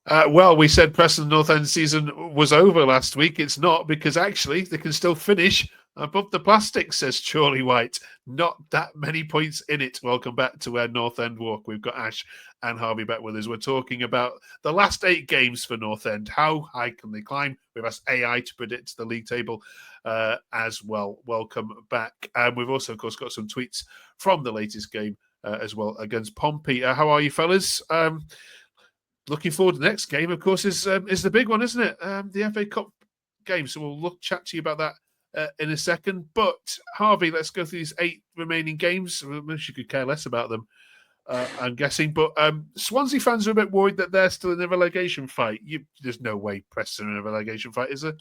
Well, we said Preston North End season was over last week. It's not, because actually they can still finish above the plastic, says Charlie White. Not that many points in it. Welcome back to Where North End Walk. We've got Ash and Harvey back with us. We're talking about the last 8 games for North End. How high can they climb? We've asked AI to predict the league table as well. Welcome back. And we've also, of course, got some tweets from the latest game as well against Pompey. How are you, fellas? Looking forward to the next game, of course, is the big one, isn't it? The FA Cup game. So we'll chat to you about that in a second. But Harvey, let's go through these 8 remaining games. I wish you could care less about them, I'm guessing. But Swansea fans are a bit worried that they're still in a relegation fight. There's no way Preston are in a relegation fight, is there?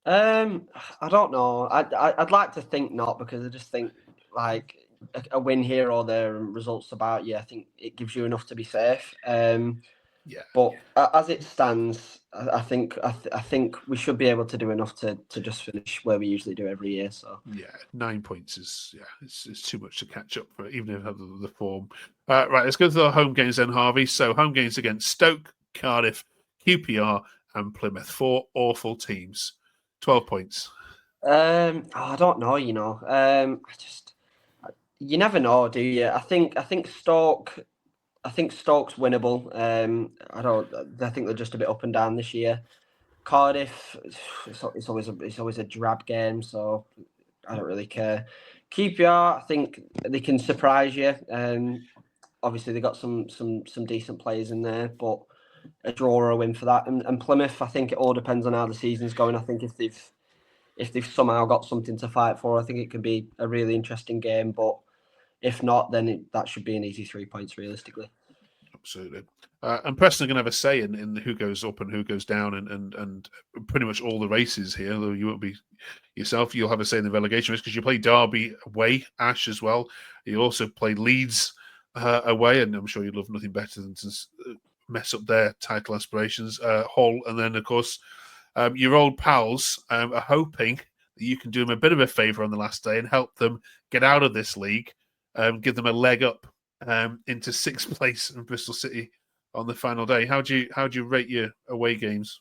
I don't know. I'd like to think not, because I just think like a win here or there and results about you, I think it gives you enough to be safe. Yeah. But as it stands, I think we should be able to do enough to just finish where we usually do every year. So yeah, 9 points is it's too much to catch up for, even if you have the form. Right, let's go to the home games then, Harvey. So home games against Stoke, Cardiff, QPR, and Plymouth. 4 awful teams. 12 points. I don't know. You never know, do you? I think Stoke. I think Stoke's winnable. I think they're just a bit up and down this year. Cardiff, it's always a drab game, so I don't really care. QPR, I think they can surprise you. Obviously they got some decent players in there, but a draw or a win for that. And Plymouth, I think it all depends on how the season's going. I think if they've somehow got something to fight for, I think it can be a really interesting game. But if not, then that should be an easy 3 points realistically. Absolutely. And Preston are going to have a say in who goes up and who goes down, and pretty much all the races here. Though you won't be yourself, you'll have a say in the relegation race, because you play Derby away, Ash, as well. You also play Leeds away, and I'm sure you'd love nothing better than to mess up their title aspirations. Hull, and then of course your old pals are hoping that you can do them a bit of a favour on the last day and help them get out of this league. Give them a leg up into 6th place in Bristol City on the final day. How do you rate your away games?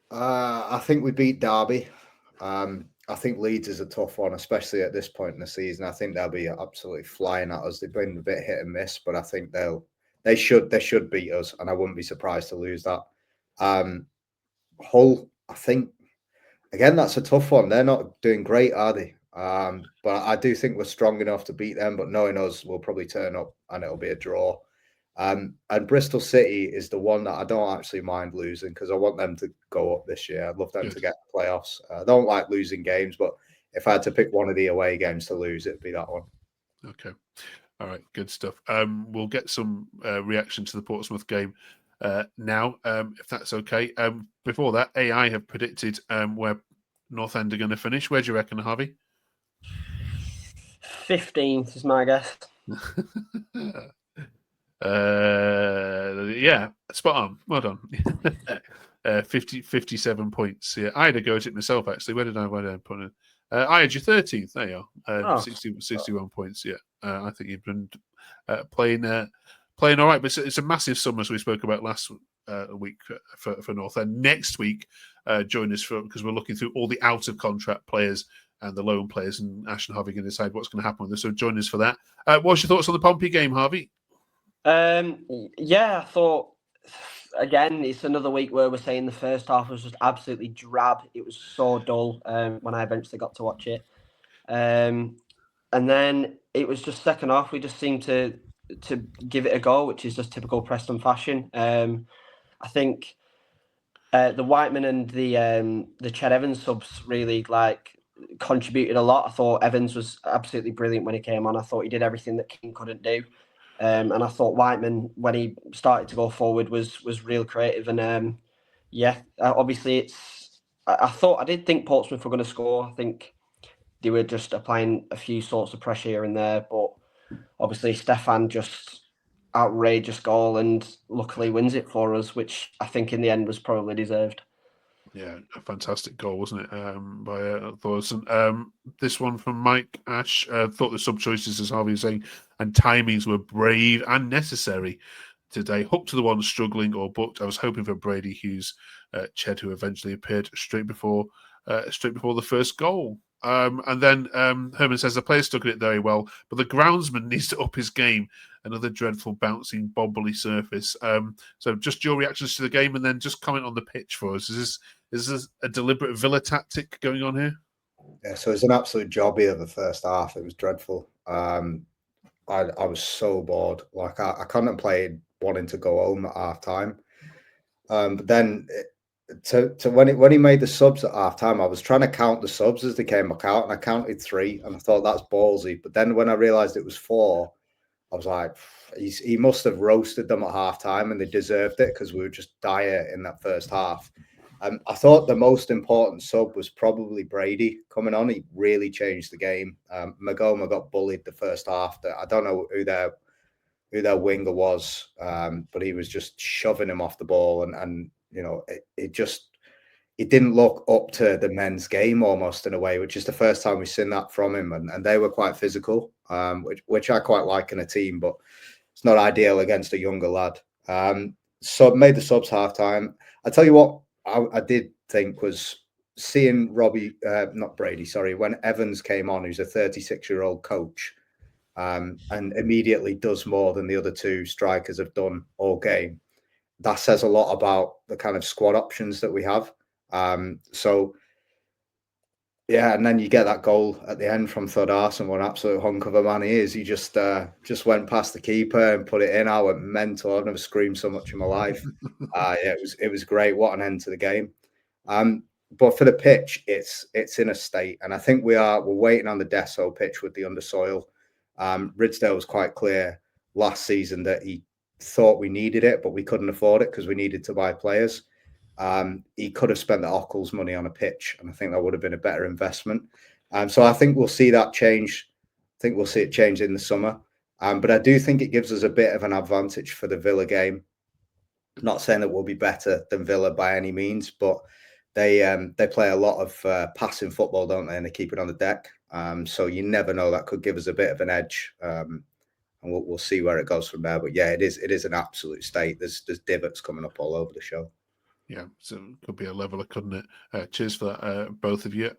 I think we beat Derby. I think Leeds is a tough one, especially at this point in the season. I think they'll be absolutely flying at us. They've been a bit hit and miss, but I think they should beat us, and I wouldn't be surprised to lose that. Hull, I think, again, that's a tough one. They're not doing great, are they? But I do think we're strong enough to beat them, but knowing us, we'll probably turn up and it'll be a draw. And Bristol City is the one that I don't actually mind losing, because I want them to go up this year. I'd love them to get playoffs. I don't like losing games, but if I had to pick one of the away games to lose, it'd be that one. Okay. All right. Good stuff. We'll get some reaction to the Portsmouth game now, if that's okay. Before that, AI have predicted where North End are going to finish. Where do you reckon, Harvey? 15th is my guess. Yeah, spot on. Well done. 57 points. Yeah, I had a go at it myself, actually. Where did I put it? I had you 13th. There you are. 61 points. Yeah, I think you've been playing all right. But it's a massive summer, as we spoke about last week for North End. Next week, join us because we're looking through all the out of contract players and the loan players, and Ash and Harvey can decide what's going to happen with this. So join us for that. What's your thoughts on the Pompey game, Harvey? Yeah, I thought, again, it's another week where we're saying the first half was just absolutely drab. It was so dull when I eventually got to watch it. And then it was just second half, we just seemed to give it a go, which is just typical Preston fashion. I think the Whiteman and the Ched Evans subs really contributed a lot. I thought Evans was absolutely brilliant when he came on. I thought he did everything that King couldn't do. And I thought Whiteman, when he started to go forward, was real creative. And obviously I did think Portsmouth were going to score. I think they were just applying a few sorts of pressure here and there, but obviously Stefan just outrageous goal and luckily wins it for us, which I think in the end was probably deserved. Yeah, a fantastic goal, wasn't it, by Thorstensen. This one from Mike Ash. Thought the sub choices, as Harvey was saying, and timings were brave and necessary today. Hooked to the one struggling or booked. I was hoping for Brady Hughes, Ched, who eventually appeared straight before the first goal. And then Herman says the player stuck at it very well, but the groundsman needs to up his game. Another dreadful bouncing, bobbly surface. So just your reactions to the game, and then just comment on the pitch for us. Is this a deliberate Villa tactic going on here? Yeah, so it's an absolute jobby of the first half. It was dreadful. I was so bored. Like I contemplated wanting to go home at half time. But then when he made the subs at half time, I was trying to count the subs as they came back out, and I counted 3, and I thought that's ballsy. But then when I realised it was 4, I was like, he must have roasted them at half time, and they deserved it because we were just dire in that first half. I thought the most important sub was probably Brady coming on. He really changed the game. Magoma got bullied the first half. I don't know who their winger was, but he was just shoving him off the ball, and it didn't look up to the men's game almost in a way, which is the first time we've seen that from him, and they were quite physical, which I quite like in a team, but it's not ideal against a younger lad. So made the subs half time. I tell you what, I did think was seeing when Evans came on, who's a 36-year-old coach, and immediately does more than the other 2 strikers have done all game. That says a lot about the kind of squad options that we have. So yeah, and then you get that goal at the end from Thordarson, what an absolute hunk of a man he is. He just went past the keeper and put it in. I went mental. I've never screamed so much in my life. Yeah, it was great. What an end to the game. But for the pitch, it's in a state, and I think we're waiting on the Deso pitch with the undersoil. Ridsdale was quite clear last season that he thought we needed it, but we couldn't afford it because we needed to buy players. He could have spent the Ockles money on a pitch, and I think that would have been a better investment. So I think we'll see that change. I think we'll see it change in the summer. But I do think it gives us a bit of an advantage for the Villa game. Not saying that we'll be better than Villa by any means, but they play a lot of passing football, don't they? And they keep it on the deck. So you never know, that could give us a bit of an edge. And we'll see where it goes from there. But yeah, it is an absolute state. There's divots coming up all over the show. Yeah, so it could be a leveler, couldn't it? Cheers for that, both of you.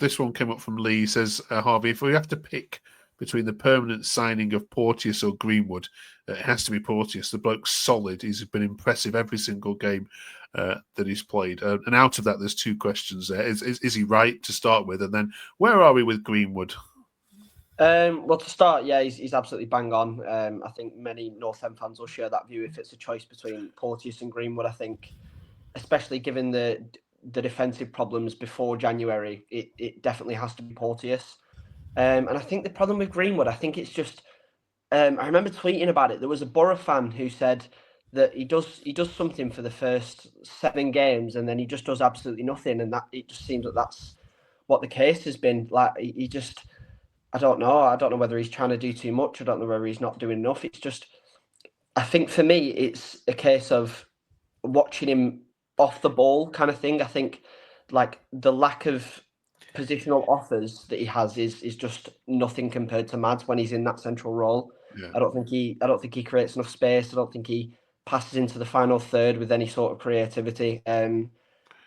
This one came up from Lee. He says, Harvey, if we have to pick between the permanent signing of Porteous or Greenwood, it has to be Porteous. The bloke's solid. He's been impressive every single game that he's played. And out of that, there's 2 questions there. Is he right to start with? And then where are we with Greenwood? Well, to start, yeah, he's absolutely bang on. I think many North End fans will share that view if it's a choice between Porteous and Greenwood. I think, especially given the defensive problems before January, it definitely has to be Porteous. And I think the problem with Greenwood, I think it's just, I remember tweeting about it. There was a Borough fan who said that he does something for the first 7 games and then he just does absolutely nothing. And that it just seems that that's what the case has been. Like he just, I don't know. I don't know whether he's trying to do too much. I don't know whether he's not doing enough. It's just, I think for me, it's a case of watching him off the ball kind of thing. I think like the lack of positional offers that he has is just nothing compared to Mads when he's in that central role. Yeah. I don't think he creates enough space. I don't think he passes into the final third with any sort of creativity. And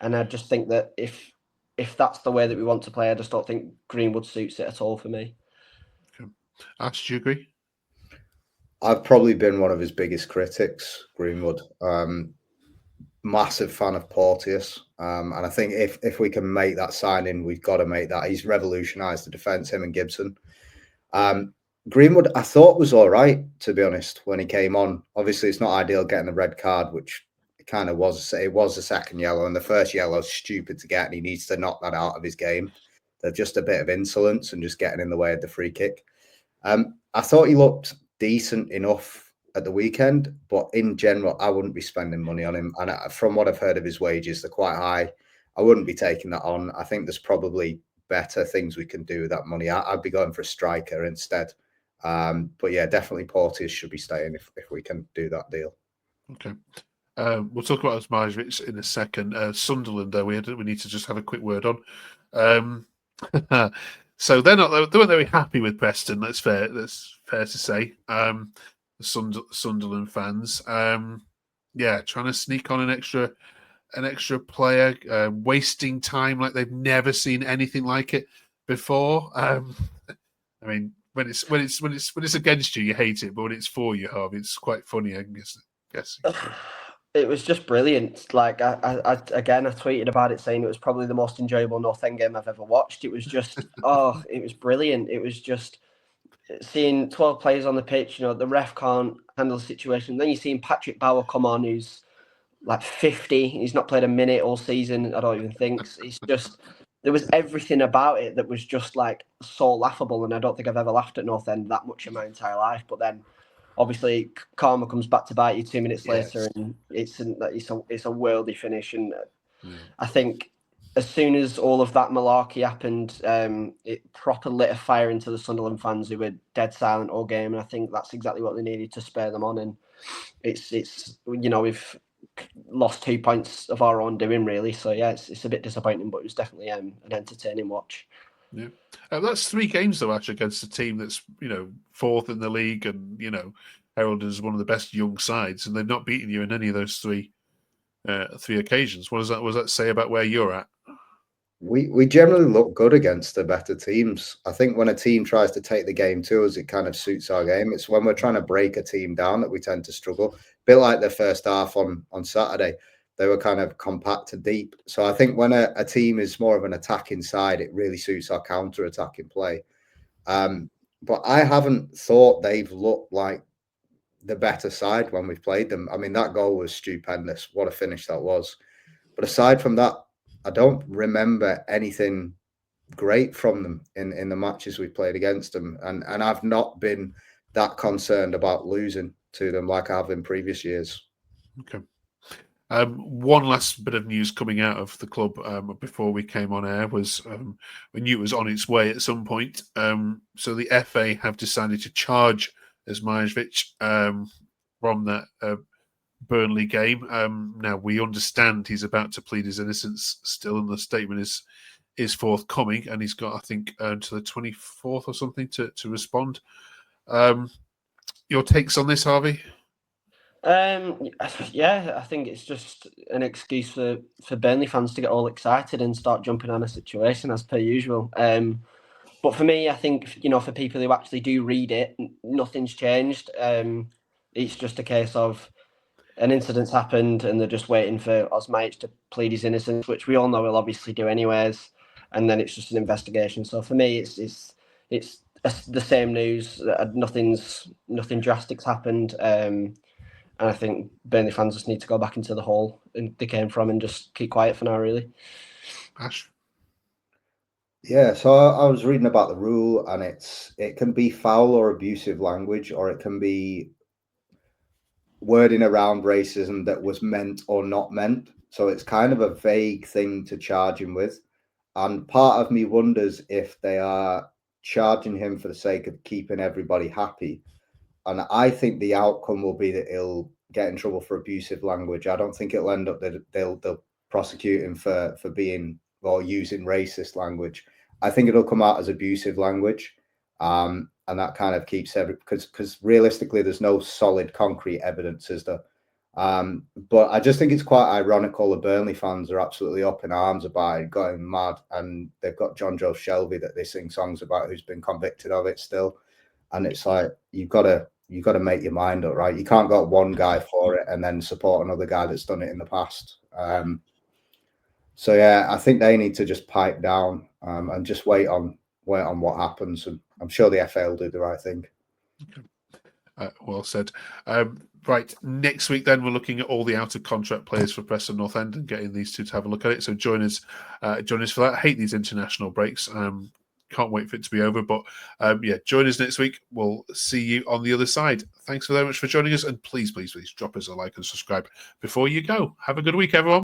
I just think that if that's the way that we want to play, I just don't think Greenwood suits it at all for me. Okay. Ash, do you agree? I've probably been one of his biggest critics, Greenwood. Massive fan of Porteous. And I think if we can make that signing, we've got to make that. He's revolutionised the defence, him and Gibson. Greenwood, I thought was all right, to be honest, when he came on. Obviously, it's not ideal getting the red card, which it kind of was. It was the second yellow, and the first yellow is stupid to get, and he needs to knock that out of his game. They're just a bit of insolence and just getting in the way of the free kick. I thought he looked decent enough at the weekend, but in general, I wouldn't be spending money on him. And from what I've heard of his wages, they're quite high. I wouldn't be taking that on. I think there's probably better things we can do with that money. I'd be going for a striker instead. But yeah, definitely Porteous should be staying if we can do that deal. Okay. We'll talk about Osmajic in a second. Sunderland, though, we need to just have a quick word on. So they weren't very happy with Preston. That's fair to say. Sunderland fans. Yeah, trying to sneak on an extra player, wasting time like they've never seen anything like it before. I mean, when it's against you, you hate it, but when it's for you, Harvey, it's quite funny. I guess. It was just brilliant. Like I tweeted about it saying it was probably the most enjoyable North End game I've ever watched. It was just it was brilliant. It was just seeing 12 players on the pitch. The ref can't handle the situation. Then you're seeing Patrick Bauer come on, who's like 50. He's not played a minute all season. I don't even think. It's just there was everything about it that was just like so laughable, and I don't think I've ever laughed at North End that much in my entire life. But then, obviously, karma comes back to bite you 2 minutes later, and it's a worldy finish. And I think as soon as all of that malarkey happened, it proper lit a fire into the Sunderland fans who were dead silent all game, and I think that's exactly what they needed to spur them on. And it's we've lost 2 points of our own doing, really. So yeah, it's a bit disappointing, but it was definitely an entertaining watch. Yeah, that's 3 games though, actually, against a team that's 4th in the league and heralded as one of the best young sides, and they've not beaten you in any of those three occasions. What does that say about where you're at? We generally look good against the better teams. I think when a team tries to take the game to us, it kind of suits our game. It's when we're trying to break a team down that we tend to struggle. A bit like the first half on Saturday. They were kind of compact and deep. So I think when a team is more of an attacking side, it really suits our counter-attacking play. But I haven't thought they've looked like the better side when we've played them. I mean, that goal was stupendous. What a finish that was. But aside from that, I don't remember anything great from them in the matches we've played against them. And I've not been that concerned about losing to them like I have in previous years. Okay. One last bit of news coming out of the club before we came on air was we knew it was on its way at some point. So the FA have decided to charge Osmajic from that Burnley game. Now we understand he's about to plead his innocence still, and the statement is forthcoming, and he's got, I think, to the 24th or something to respond. Your takes on this, Harvey? Yeah, I think it's just an excuse for Burnley fans to get all excited and start jumping on a situation as per usual. But for me, I think, for people who actually do read it, nothing's changed. It's just a case of an incident's happened and they're just waiting for Osmajic to plead his innocence, which we all know he'll obviously do anyways. And then it's just an investigation. So for me, it's the same news. Nothing drastic's happened. And I think Burnley fans just need to go back into the hole they came from and just keep quiet for now, really. Ash? Yeah, so I was reading about the rule, and it can be foul or abusive language, or it can be wording around racism that was meant or not meant. So it's kind of a vague thing to charge him with. And part of me wonders if they are charging him for the sake of keeping everybody happy. And I think the outcome will be that he'll get in trouble for abusive language. I don't think it'll end up that they'll prosecute him for being or using racist language. I think it'll come out as abusive language. And that kind of keeps because realistically, there's no solid concrete evidence, is there? But I just think it's quite ironical. The Burnley fans are absolutely up in arms about it, going mad, and they've got John Joe Shelby that they sing songs about, who's been convicted of it still. And it's like you've got to make your mind up, right? You can't go one guy for it and then support another guy that's done it in the past. So yeah, I think they need to just pipe down and just wait on what happens, and I'm sure the FA will do the right thing. Okay. Well said. Right, next week then we're looking at all the out of contract players for Preston North End and getting these two to have a look at it. So join us for that. I hate these international breaks. Can't wait for it to be over. But join us next week. We'll see you on the other side. Thanks very much for joining us, and please drop us a like and subscribe before you go. Have a good week, everyone.